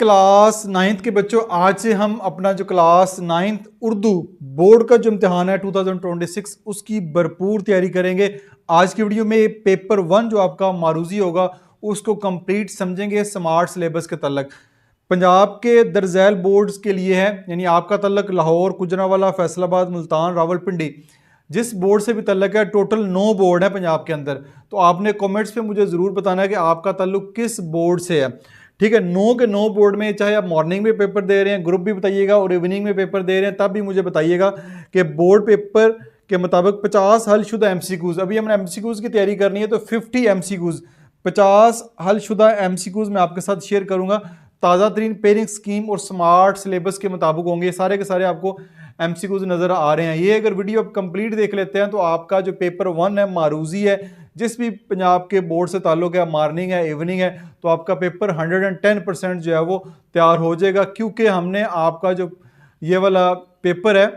Class 9th के बच्चों, आज से हम अपना जो क्लास 9th उर्दू बोर्ड का जो इम्तिहान है 2026 उसकी भरपूर तैयारी करेंगे। आज की वीडियो में पेपर 1 जो आपका मारूजी होगा उसको कंप्लीट समझेंगे स्मार्ट सिलेबस के तल्लक। पंजाब के दरजैल बोर्ड्स के लिए है, यानी आपका तल्लक लाहौर, गुजरांवाला, फैसलाबाद, मुल्तान, रावलपिंडी, जिस बोर्ड से भी तल्लक है, टोटल 9 बोर्ड है पंजाब के अंदर। तो आपने कमेंट्स पे मुझे ज़रूर बताना है कि आपका ताल्लुक किस बोर्ड से है। ठीक है, 9 के 9 बोर्ड में, चाहे आप मॉर्निंग में पेपर दे रहे हैं, ग्रुप भी बताइएगा, और इवनिंग में पेपर दे रहे हैं तब भी मुझे बताइएगा कि बोर्ड पेपर के मुताबिक 50 हलशुदा एमसीक्यूज, अभी हमने एमसीक्यूज की तैयारी करनी है तो 50 एमसीक्यूज, 50 हलशुदा एमसीक्यूज मैं आपके साथ शेयर करूंगा। ताज़ा तरीन पेयरिंग स्कीम और स्मार्ट सिलेबस के मुताबिक होंगे, सारे के सारे आपको एमसीक्यूज नज़र आ रहे हैं। ये अगर वीडियो आप कंप्लीट देख लेते हैं तो आपका जो पेपर 1 है मारूजी है, जिस भी पंजाब के बोर्ड से ताल्लुक है, मॉर्निंग है, इवनिंग है, तो आपका पेपर 110% जो है वो तैयार हो जाएगा। क्योंकि हमने आपका जो ये वाला पेपर है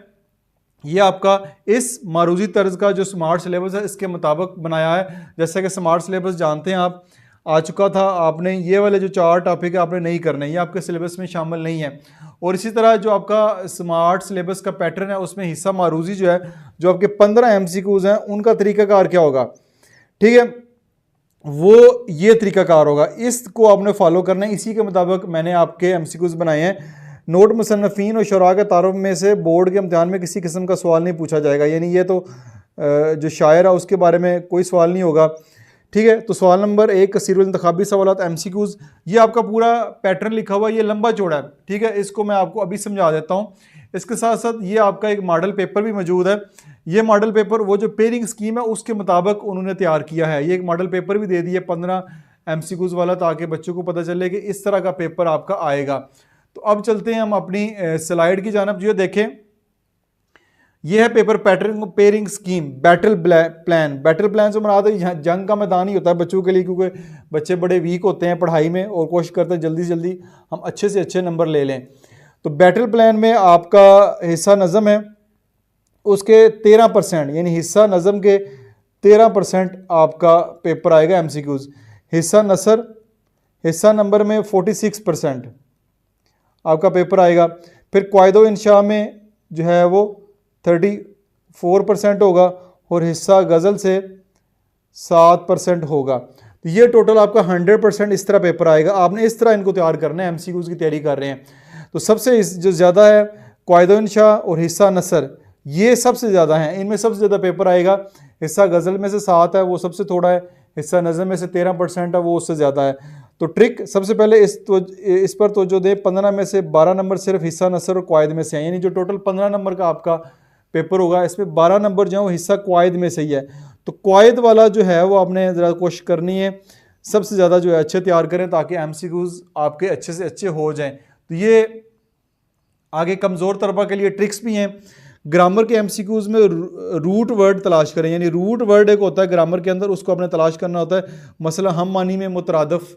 ये आपका इस मारूजी तर्ज का जो स्मार्ट सिलेबस है इसके मुताबिक बनाया है। जैसे कि स्मार्ट सिलेबस जानते हैं आप, आ चुका था, आपने ये वाले जो 4 टॉपिक है आपने नहीं करने, ये आपके सिलेबस में शामिल नहीं है। और इसी तरह जो आपका स्मार्ट सिलेबस का पैटर्न है उसमें हिस्सा मारूजी जो है, जो आपके 15 एमसीक्यूज हैं उनका तरीकाकार क्या होगा, ठीक है, वो ये तरीकाकार होगा, इसको आपने फॉलो करना है। इसी के मुताबिक मैंने आपके एमसीक्यूज बनाए हैं। नोट मुसन्नफीन और शुरा के तारुफ में से बोर्ड के इम्तिहान में किसी किस्म का सवाल नहीं पूछा जाएगा, यानी ये तो जो शायर है उसके बारे में कोई सवाल नहीं होगा। ठीक है, तो सवाल नंबर 1 कसीरुल इंतखाबी सवालात एमसीक्यूज, ये आपका पूरा पैटर्न लिखा हुआ है, ये लंबा चौड़ा है। ठीक है, इसको मैं आपको अभी समझा देता हूँ। इसके साथ साथ ये आपका एक मॉडल पेपर भी मौजूद है। ये मॉडल पेपर वो जो पेयरिंग स्कीम है उसके मुताबिक उन्होंने तैयार किया है। ये एक मॉडल पेपर भी दे दिया 15 एमसीक्यूज वाला, ताकि बच्चों को पता चले कि इस तरह का पेपर आपका आएगा। तो अब चलते हैं हम अपनी स्लाइड की जानिब। जो देखें, यह है paper pattern pairing scheme, battle plan. Battle plan से मराद जंग का मैदान ही होता है बच्चों के लिए, क्योंकि बच्चे बड़े वीक होते हैं पढ़ाई में और कोशिश करते हैं जल्दी से जल्दी हम अच्छे से अच्छे नंबर ले लें। तो बैटल प्लान में आपका हिस्सा नज़म है, उसके 13%, यानी हिस्सा नज़म के 13% आपका पेपर आएगा एमसीक्यूज। हिस्सा नसर, हिस्सा नंबर में 46% आपका पेपर आएगा। फिर क्वायदो इंशा में जो है वो 34% होगा और हिस्सा गज़ल से 7% होगा। तो ये टोटल आपका 100% इस तरह पेपर आएगा। आपने इस तरह इनको तैयार करना है, एमसीक्यूज की तैयारी कर रहे हैं। तो सबसे जो ज़्यादा है क्वायदो इंशा और हिस्सा नसर, ये सबसे ज़्यादा हैं, इनमें सबसे ज़्यादा पेपर आएगा। हिस्सा गज़ल में से 7 है, वो सबसे थोड़ा है। हिस्सा नज़म में से 13% है, वो उससे ज़्यादा है। तो ट्रिक सबसे पहले इस पर तो जो दे 15 में से 12 नंबर सिर्फ हिस्सा नसर और क्वायद में से हैं, यानी जो टोटल 15 नंबर का आपका पेपर होगा इसमें 12 नंबर जो है वो हिस्सा क्वायद में से ही है। तो क्वायद वाला जो है वो आपने ज़रा कोशिश करनी है सबसे ज़्यादा जो है अच्छे तैयार करें, ताकि एमसीक्यूज आपके अच्छे से अच्छे हो जाएं। तो ये आगे कमज़ोर तलबा के लिए ट्रिक्स भी हैं। ग्रामर के एमसीक्यूज में रूट वर्ड तलाश करें, यानी रूट वर्ड एक होता है ग्रामर के अंदर, उसको आपने तलाश करना होता है। मसला हम मानी में मुतरादफ,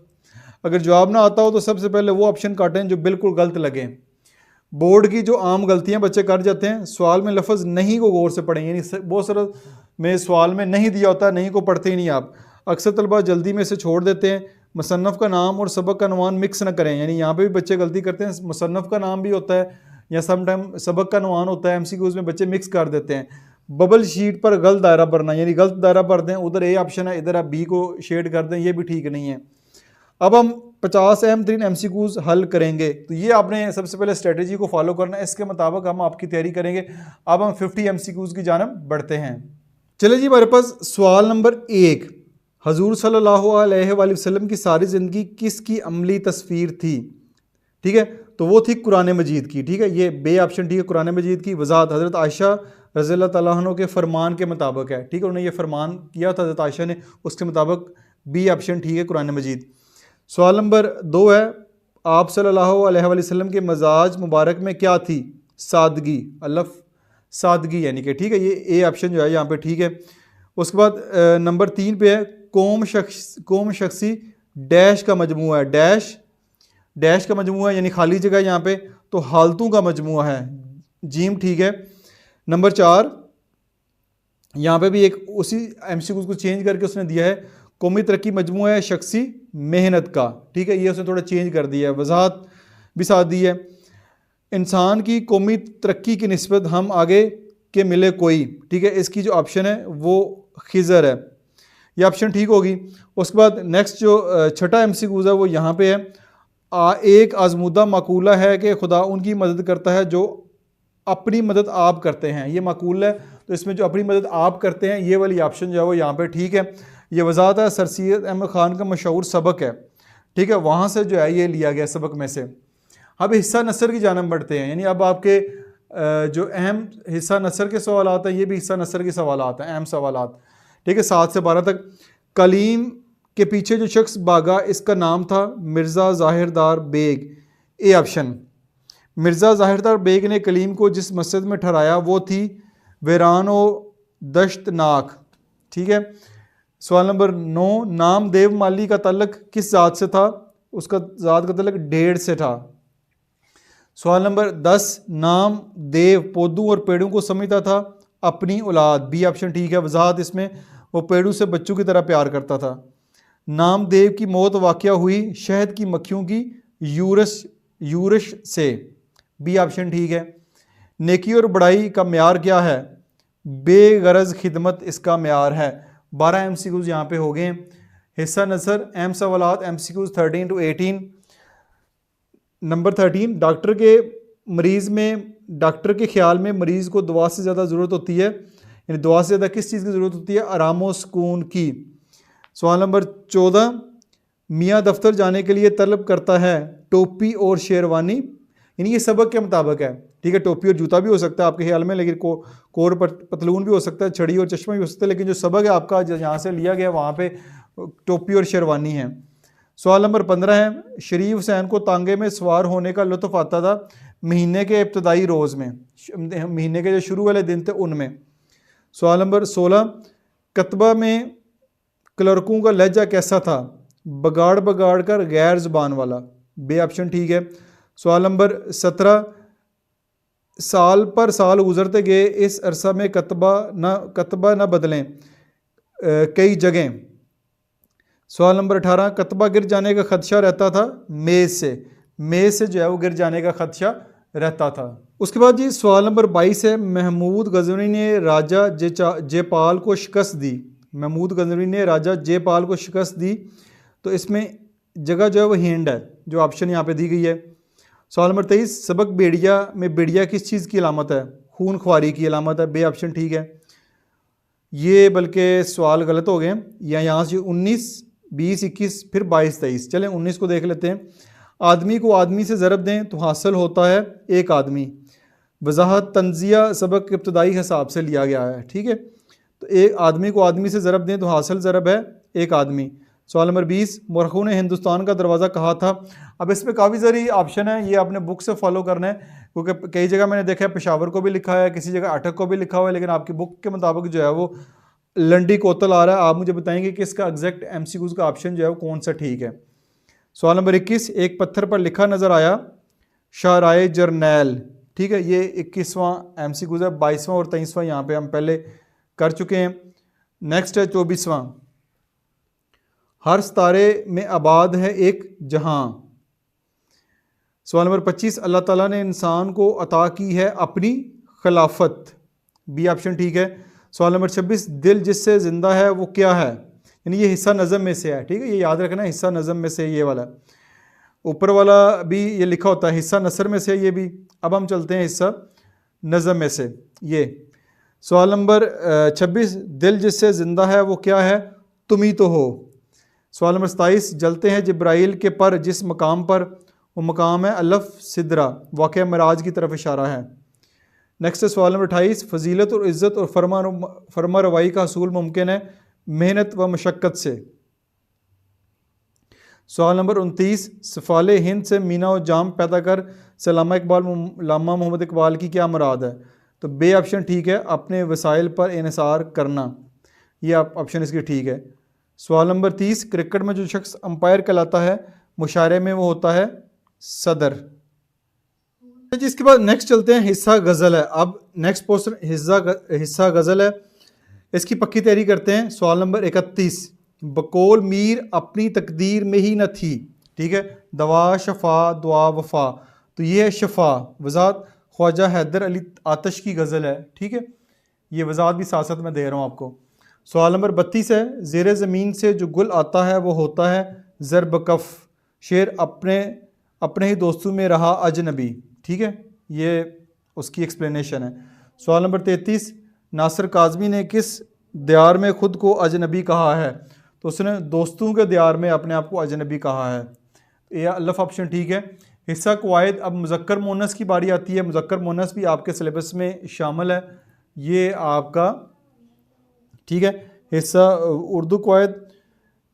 अगर जवाब ना आता हो तो सबसे पहले वो ऑप्शन काटें जो बिल्कुल गलत लगे। बोर्ड की जो आम गलतियां बच्चे कर जाते हैं, सवाल में लफ्ज़ नहीं को गौर से पढ़ें, यानी बहुत सारा में सवाल में नहीं दिया होता है, नहीं को पढ़ते ही नहीं आप। अक्सर तलबा जल्दी में से छोड़ देते हैं। मुसन्नफ़ का नाम और सबक का अनवान मिक्स ना करें, यानी यहाँ पे भी बच्चे गलती करते हैं, मुसन्नफ़ का नाम भी होता है या समटाइम सबक का अनवान होता है, एमसीक्यूज में बच्चे मिक्स कर देते हैं। बबल शीट पर गलत दायरा भरना, यानी गलत दायरा भर दें, उधर ए ऑप्शन है, इधर आप बी को शेड कर दें, ये भी ठीक नहीं है। अब हम 50 अहम तरीन एमसीक्यूज हल करेंगे। तो ये आपने सबसे पहले स्ट्रेटेजी को फॉलो करना है, इसके मुताबिक हम आपकी तैयारी करेंगे। अब हम 50 एमसीक्यूज की जानब बढ़ते हैं। चलिए जी, हमारे पास सवाल नंबर 1, हजूर सल्लल्लाहु अलैहि वसल्लम की सारी ज़िंदगी किसकी अमली तस्वीर थी? ठीक है, तो वो थी कुरान मजीद की। ठीक है, ये बे ऑप्शन ठीक है, कुरान मजीद की वजाहत हज़रत आयशा रज़ियल्लाहु तआला अन्हा के फरमान के मुताबिक है। ठीक है, उन्होंने ये फरमान किया था हज़रत आयशा ने, उसके मुताबिक बी ऑप्शन ठीक है, कुरान मजीद। सवाल नंबर 2 है, आप सल्लल्लाहु अलैहि वसल्लम के मजाज मुबारक में क्या थी? सादगी, अलफ सादगी, यानी कि ठीक है, ये ए ऑप्शन जो है यहाँ पे ठीक है। उसके बाद नंबर 3 पे है, कौम शख्सी डैश का मजमूआ है, डैश का मजमूआ है, यानी खाली जगह यहाँ पे, तो हालतों का मजमूआ है, जीम ठीक है। नंबर 4 यहाँ पे भी एक उसी एमसीक्यू को चेंज करके उसने दिया है, कौमी तरक्की मजमूआ है शख्सी मेहनत का। ठीक है, ये उसने थोड़ा चेंज कर दिया है, वजाहत भी साथ दी है। इंसान की कौमी तरक्की की निस्बत हम आगे के मिले कोई, ठीक है, इसकी जो ऑप्शन है वो खिज़र है, ये ऑप्शन ठीक होगी। उसके बाद नेक्स्ट जो छठा एमसीक्यूज़ है वो यहाँ पे है, एक आजमूदा माकूला है कि खुदा उनकी मदद करता है जो अपनी मदद आप करते हैं। ये माकूल है, तो इसमें जो अपनी मदद आप करते हैं ये वाली ऑप्शन जो है वो यहाँ पे ठीक है। ये वजाहत है सर सैयद अहमद ख़ान का मशहूर सबक है, ठीक है, वहाँ से जो है ये लिया गया सबक में से। अब हिस्सा नसर की जानब बढ़ते हैं, यानी अब आपके जो अहम हिस्सा नसर के सवाल हैं ये भी हिस्सा नसर के सवाल हैं, अहम सवाल, ठीक है, 7 से 12 तक। कलीम के पीछे जो शख्स भागा इसका नाम था मिर्ज़ा ज़ाहिरदार बेग, ए ऑप्शन। मिर्ज़ा ज़ाहिरदार बेग ने कलीम को जिस मस्जिद में ठहराया वो थी वीरान व दश्तनाक, ठीक है। सवाल नंबर 9, नाम देव माली का तल्लक किस ज़ात से था? उसका ज़ात का तल्लक डेढ़ से था। सवाल नंबर 10, नाम देव पौधों और पेड़ों को समझता था अपनी औलाद, बी ऑप्शन ठीक है। वजाहत इसमें वो पेड़ों से बच्चों की तरह प्यार करता था। नाम देव की मौत वाक़या हुई शहद की मक्खियों की यूरश से, बी ऑप्शन ठीक है। नेकी और बड़ाई का म्यार क्या है? बेगरज खिदमत इसका म्यार है। 12 एमसीक्यूज़ यहाँ पे हो गए। हिस्सा नसर अहम सवालात एमसीक्यूज़ 13 to 18। नंबर 13, डॉक्टर के ख्याल में मरीज़ को दवा से ज़्यादा ज़रूरत होती है, यानी दवा से ज़्यादा किस चीज़ की ज़रूरत होती है? आराम व सुकून की। सवाल नंबर 14, मियाँ दफ्तर जाने के लिए तलब करता है टोपी और शेरवानी, यानी ये सबक के मुताबिक है, ठीक है। टोपी और जूता भी हो सकता है आपके ख्याल में, लेकिन कोर पतलून भी हो सकता है, छड़ी और चश्मा भी हो सकता है, लेकिन जो सबक है आपका यहाँ से लिया गया वहाँ पे टोपी और शेरवानी है। सवाल नंबर 15 है, शरीफ हुसैन को तांगे में सवार होने का लुत्फ़ आता था महीने के इब्तदाई रोज़ में, महीने के जो शुरू वाले दिन थे उनमें। सवाल नंबर 16, कतबा में क्लर्कों का लहजा कैसा था? बगाड़ बगाड़ कर गैर ज़ुबान वाला, बे ऑप्शन ठीक है। सवाल नंबर 17, साल पर साल गुजरते गए इस अरसा में कतबा न बदलें कई जगह। सवाल नंबर 18, कतबा गिर जाने का खदशा रहता था मेज़ से जो है वो गिर जाने का खदशा रहता था। उसके बाद जी सवाल नंबर 22 है, महमूद गजनवी ने राजा जयपाल को शिकस्त दी। महमूद गजनवी ने राजा जयपाल को शिकस्त दी, तो इसमें जगह जो है वो हिंड है, जो ऑप्शन यहाँ पे दी गई है। सवाल नंबर 23, सबक बेड़िया में बेड़िया किस चीज़ की अलामत है? खून ख्वारी की अलामत है, बे ऑप्शन ठीक है। ये बल्कि सवाल गलत हो गए, या यहाँ से 19, 20, 21 फिर 22, 23। चलें 19 को देख लेते हैं। आदमी को आदमी से ज़रब दें तो हासिल होता है एक आदमी। वजाहत तंजिया सबक के इब्तदाई हिसाब से लिया गया है, ठीक है। तो एक आदमी को आदमी से ज़रब दें तो हासिल ज़रब है एक आदमी। सवाल नंबर 20, मुरखों ने हिंदुस्तान का दरवाज़ा कहा था। अब इसमें काफ़ी सारी ऑप्शन है, ये आपने बुक से फॉलो करना है, क्योंकि कई जगह मैंने देखा है पेशावर को भी लिखा है, किसी जगह अटक को भी लिखा हुआ है, लेकिन आपकी बुक के मुताबिक जो है वो लंडी कोतल आ रहा है। आप मुझे बताएंगे कि इसका एग्जैक्ट एमसीक्यूज़ का ऑप्शन जो है वो कौन सा ठीक है। सवाल नंबर 21, एक पत्थर पर लिखा नज़र आया शाहराए जर्नैल, ठीक है, ये 21वां एमसीक्यूज़ है। 22वां और 23वां यहाँ पे हम पहले कर चुके हैं। नेक्स्ट है 24वां, हर सितारे में आबाद है एक जहां। सवाल नंबर 25, अल्लाह ताला ने इंसान को अता की है अपनी खिलाफत, बी ऑप्शन ठीक है। सवाल नंबर 26, दिल जिससे ज़िंदा है वो क्या है? यानी ये हिस्सा नज़म में से है, ठीक है, ये याद रखना, हिस्सा नज़म में से ये वाला। ऊपर वाला भी ये लिखा होता है हिस्सा नसर में से, ये भी। अब हम चलते हैं हिस्सा नज़म में से, ये। सवाल नंबर 26, दिल जिससे ज़िंदा है वो क्या है? तुम ही तो हो। सवाल नंबर 27, जलते हैं जिब्राइल के पर जिस मकाम पर, वो मकाम है अलफ सिदरा, वाक़या मराज की तरफ इशारा है। नेक्स्ट है सवाल नंबर 28, फजीलत और इज़्ज़त और फरमा रवाई का हसूल मुमकिन है मेहनत व मशक्क़त से। सवाल नंबर 29, सफ़ाले हिंद से मीना और जाम पैदा कर लामा मोहम्मद इकबाल की क्या मुराद है? तो बे ऑप्शन ठीक है, अपने वसाइल पर इन्हिसार करना, ये ऑप्शन इसकी ठीक है। सवाल नंबर 30, क्रिकेट में जो शख्स अंपायर कहलाता है मुशारे में वो होता है सदर। जिसके बाद नेक्स्ट चलते हैं, हिस्सा गज़ल है। अब नेक्स्ट पोर्शन हिस्सा गज़ल है, इसकी पक्की तैयारी करते हैं। सवाल नंबर 31, बकौल मीर अपनी तकदीर में ही न थी, ठीक है, दवा शफा दुआ वफा, तो ये है शफा, वजात ख्वाजा हैदर अली आतश की गज़ल है, ठीक है। ये वजात भी साथ साथ मैं दे रहा हूँ आपको। सवाल नंबर 32 है, ज़ेर ज़मीन से जो गुल आता है वो होता है ज़रबकफ, शेर अपने अपने ही दोस्तों में रहा अजनबी, ठीक है। ये उसकी एक्सप्लेनेशन है। सवाल नंबर 33, नासिर काज़मी ने किस दियार में ख़ुद को अजनबी कहा है? तो उसने दोस्तों के दियार में अपने आप को अजनबी कहा है। ये अल्फ़ ऑप्शन ठीक है। हिस्सा कवायद, अब मुज़क्कर मुअन्नस की बारी आती है। मुज़क्कर मुअन्नस भी आपके सिलेबस में शामिल है, ये आपका, ठीक है। हिस्सा उर्दू कवायद,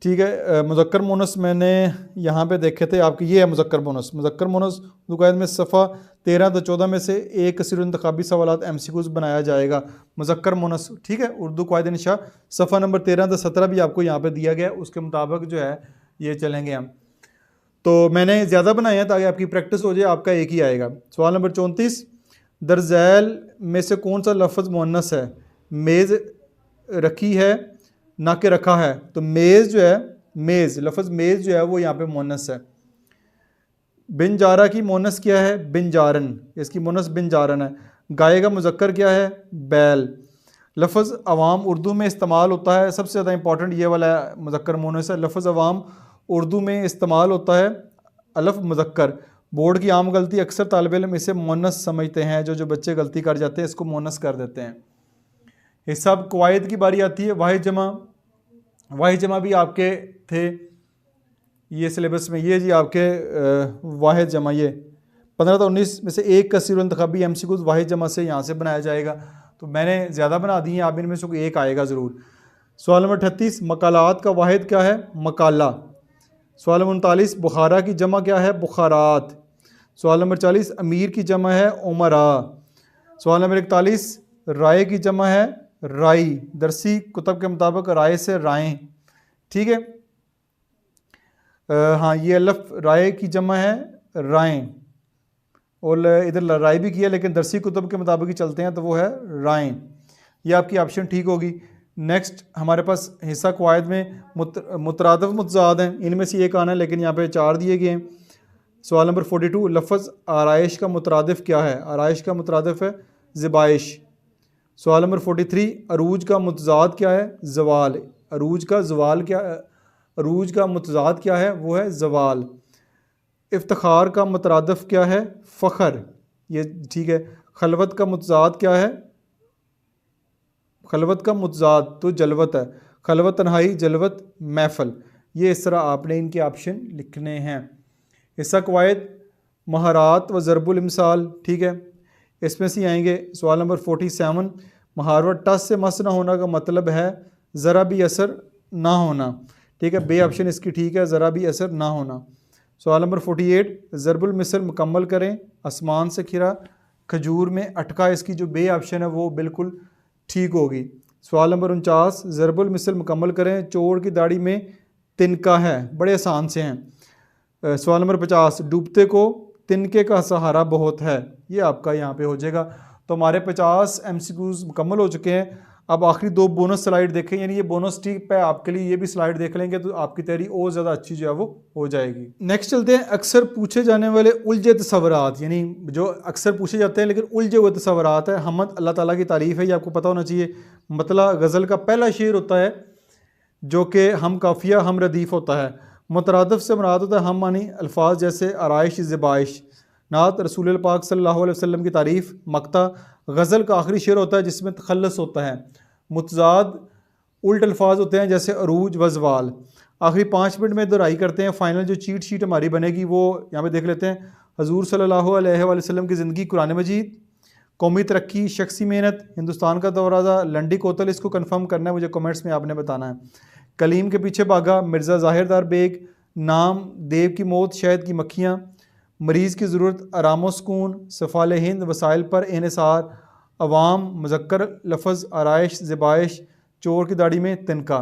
ठीक है। मुज़क्कर मुअन्नस मैंने यहाँ पे देखे थे आपके, ये है मुज़क्कर मुअन्नस। मुज़क्कर मुअन्नस उर्दू कवायद में सफ़ा 13 तो 14 में से एक कसीर इंतखाबी सवालात MCQs बनाया जाएगा। मुज़क्कर मुअन्नस, ठीक है। उर्दू कवायद निशा सफ़ा नंबर 13 तो 17 भी आपको यहाँ पे दिया गया है, उसके मुताबिक जो है ये चलेंगे हम। तो मैंने ज़्यादा बनाए हैं ताकि आपकी प्रैक्टिस हो जाए, आपका एक ही आएगा। सवाल नंबर 34, दरज़ैल में से कौन सा लफ्ज़ मुअन्नस है? मेज़ रखी है ना कि रखा है। तो मेज़ जो है, मेज़ लफ्ज़ मेज़ जो है वो यहाँ पे मुअन्नस है। बिन जारा की मुअन्नस क्या है? बिन जारन, इसकी मुअन्नस बिन जारन है। गाय का मुज़क्कर क्या है? बैल। लफ्ज़ अवाम उर्दू में इस्तेमाल होता है, सबसे ज़्यादा इंपॉर्टेंट ये वाला मुज़क्कर मुअन्नस है। लफ्ज़ अवाम उर्दू में इस्तेमाल होता है अलफ़ मुज़क्कर। बोर्ड की आम गलती, अक्सर तालिब इल्म इसे मुअन्नस समझते हैं, जो बच्चे गलती कर जाते हैं इसको मुअन्नस कर देते हैं। हिसाब कवायद की बारी आती है। वाहिद जमा, वाहिद जमा भी आपके थे ये सिलेबस में, ये जी आपके वाहिद जमा, ये 15 तो 19 में से एक कसीर इंतखाबी MCQs वाहिद जमा से यहाँ से बनाया जाएगा। तो मैंने ज़्यादा बना दी हैं, आप इनमें से कोई एक आएगा ज़रूर। सवाल नंबर 38, मकालात का वाहिद क्या है? मकाला। सवाल नंबर 39, बुखारा की जमा क्या है? बुखारात। सवाल नंबर 40, अमीर की जमा है उमरा। सवाल नंबर 41, राय की जमा है राई। दरसी कुतब के मुताबिक राय से राय, ठीक है। हाँ, ये अल्फ राय की जमा है राय, और इधर राय भी किया लेकिन दरसी कुतब के मुताबिक ही चलते हैं तो वो है राय। ये आपकी ऑप्शन ठीक होगी। नेक्स्ट हमारे पास हिस्सा कवायद में मुतरादिफ मुतज़ाद हैं, इनमें से एक आना है लेकिन यहाँ पे 4 दिए गए हैं। सवाल नंबर 42, लफ्ज़ आराइश का मुतरादिफ क्या है? आराइश का मुतरादिफ है ज़िबाइश। सवाल नंबर 43, अरूज का मुतज़ाद क्या है? ज़वाल। अरूज का ज़वाल क्या, अरूज का मुतज़ाद क्या है? वो है ज़वाल। इफ्तिखार का मुतरादिफ क्या है? फ़ख्र, ये ठीक है। खलवत का मुतज़ाद क्या है? खलवत का मुतज़ाद तो जलवत है। खलवत तन्हाई, जलवत महफल। ये इस तरह आपने इनके ऑप्शन लिखने हैं। हिस्सा कवायद महारात व ज़रबुल इमसाल, ठीक है, इसमें से आएंगे। सवाल नंबर 47, महावरा टस से मस ना होना का मतलब है ज़रा भी असर ना होना, ठीक है। बे ऑप्शन इसकी ठीक है, ज़रा भी असर ना होना। सवाल नंबर 48, ज़रबुल मिसल मुकम्मल करें। आसमान से खिरा खजूर में अटका, इसकी जो बे ऑप्शन है वो बिल्कुल ठीक होगी। सवाल नंबर 49, ज़रबुल मिसल मुकम्मल करें। चोर की दाढ़ी में तिनका है, बड़े आसान से हैं। सवाल नंबर 50, डूबते को तिनके का सहारा बहुत है, ये आपका यहाँ पे हो जाएगा। तो हमारे 50 MCQs मुकम्मल हो चुके हैं। अब आखिरी 2 बोनस स्लाइड देखें, यानी ये बोनस टिप है आपके लिए, ये भी स्लाइड देख लेंगे तो आपकी तैयारी और ज़्यादा अच्छी जो है वो हो जाएगी। नेक्स्ट चलते हैं, अक्सर पूछे जाने वाले उलझे तसव्वुरात, यानी जो अक्सर पूछे जाते हैं लेकिन उलझे हुए तसव्वुरात है। हमद अल्लाह ताला की तारीफ़ है, ये आपको पता होना चाहिए। मतला गज़ल का पहला शेर होता है जो कि हम काफ़िया हम रदीफ़ होता है। मुतरादिफ से मुराद होता है हम मानी अल्फाज जैसे आराइश, ज़िबाइश। नात रसूल पाक सल्लल्लाहु अलैहि वसल्लम की तारीफ़। मक्ता गज़ल का आखिरी शेर होता है जिसमें तखल्लुस होता है। मुतज़ाद उल्ट अल्फाज होते हैं जैसे अरूज व ज़वाल। आखिरी 5 मिनट में दोहराई करते हैं। फाइनल जो चीट शीट हमारी बनेगी वो यहाँ पे देख लेते हैं। हजूर सल्लल्लाहु अलैहि वसल्लम की ज़िंदगी, कुरान मजीद, कौमी तरक्की, शख्सी मेहनत, हिंदुस्तान का दौराजा, लंडी कोतल, इसको कंफर्म करना है मुझे कमेंट्स में आपने बताना है। कलीम के पीछे भागा, मिर्ज़ा ज़ाहिरदार बेग, नाम, देव की मौत, शहद की मक्खियाँ, मरीज़ की ज़रूरत, आराम व सुकून, सफ़ाल हिंद, वसाइल पर इन्हिसार, अवाम, मुज़क्कर लफ्ज़, आराइश, ज़िबाइश, चोर की दाढ़ी में तिनका।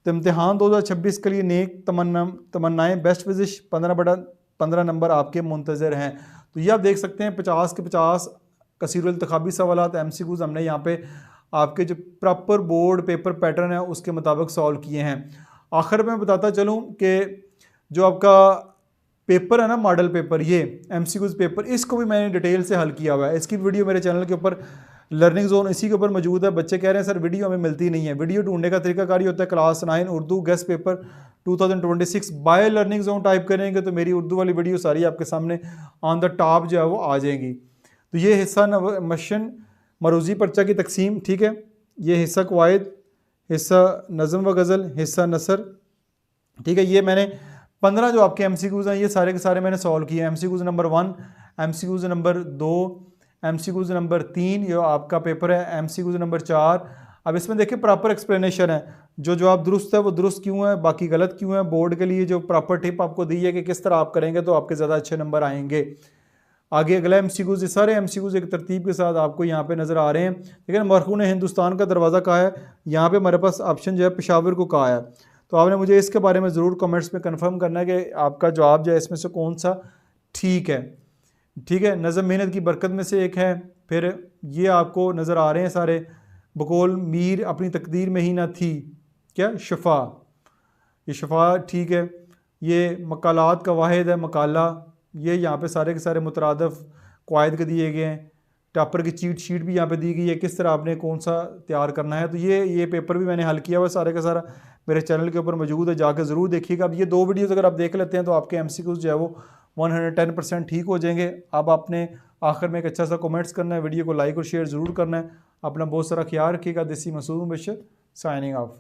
तो इम्तिहान 2026 के लिए नेक तमन्नाएँ, बेस्ट विजिश, 15/15 नंबर आपके मुंतज़र हैं। तो ये आप देख सकते हैं 50 के 50 कसीरुल इंतखाबी सवालात MCQs हमने यहाँ पे आपके जो प्रॉपर बोर्ड पेपर पैटर्न है उसके मुताबिक सॉल्व किए हैं। आखिर में बताता चलूँ कि जो आपका पेपर है ना मॉडल पेपर, ये एमसीक्यूज पेपर, इसको भी मैंने डिटेल से हल किया हुआ है। इसकी वीडियो मेरे चैनल के ऊपर लर्निंग जोन इसी के ऊपर मौजूद है। बच्चे कह रहे हैं सर वीडियो हमें मिलती नहीं है। वीडियो ढूंढने का तरीकाकार होता है class 9 Urdu guest paper 2026 by learning zone type करेंगे तो मेरी उर्दू वाली वीडियो सारी आपके सामने ऑन द टॉप जो है वो आ जाएंगी। तो ये हिस्सा मशन मरूजी पर्चा की तकसीम, ठीक है, ये हिस्सा कवायद, हिस्सा नज़म व गज़ल, हिस्सा नसर, ठीक है। ये मैंने 15 जो आपके एमसीक्यूज़ हैं ये सारे के सारे मैंने सॉल्व किए। MCQs number 1, MCQs number 2, MCQs number 3 ये आपका पेपर है, एमसीक्यूज़ नंबर 4। अब इसमें देखिए प्रॉपर एक्सप्लेनेशन है, जो जवाब दुरुस्त है वो दुरुस्त क्यों है, बाकी गलत क्यों है। बोर्ड के लिए जो प्रॉपर टिप आपको दी है कि किस तरह आप करेंगे तो आपके ज़्यादा अच्छे नंबर आएंगे। आगे अगला एमसीक्यूज़, ये सारे एमसीक्यूज़ एक तरतीब के साथ आपको यहाँ पे नज़र आ रहे हैं। लेकिन मरहून हिंदुस्तान का दरवाज़ा कहाँ है, यहाँ पे हमारे पास ऑप्शन जो है पेशावर को कहा है। तो आपने मुझे इसके बारे में ज़रूर कमेंट्स में कंफर्म करना है कि आपका जवाब जो है इसमें से कौन सा ठीक है, ठीक है। नज़म मेहनत की बरकत में से एक है। फिर ये आपको नज़र आ रहे हैं सारे, बकौल मीर अपनी तकदीर में ही ना थी, क्या शफा, ये शफा ठीक है। ये मकालात का वाहिद है मकाला, ये यहाँ पे सारे के सारे मुतरादफ कवायद के दिए गए हैं। टॉपर की चीट शीट भी यहाँ पे दी गई है, किस तरह आपने कौन सा तैयार करना है। तो ये पेपर भी मैंने हल किया हुआ सारे का सारा मेरे चैनल के ऊपर मौजूद है, जाकर ज़रूर देखिएगा। अब ये 2 वीडियोज़ अगर आप देख लेते हैं तो आपके एमसीक्यूज़ जो है वो 110% ठीक हो जाएंगे। अब आपने आखिर में एक अच्छा सा कमेंट्स करना है, वीडियो को लाइक और शेयर ज़रूर करना है। अपना बहुत सारा ख्याल रखिएगा। देसी मसूद बशर साइनिंग ऑफ।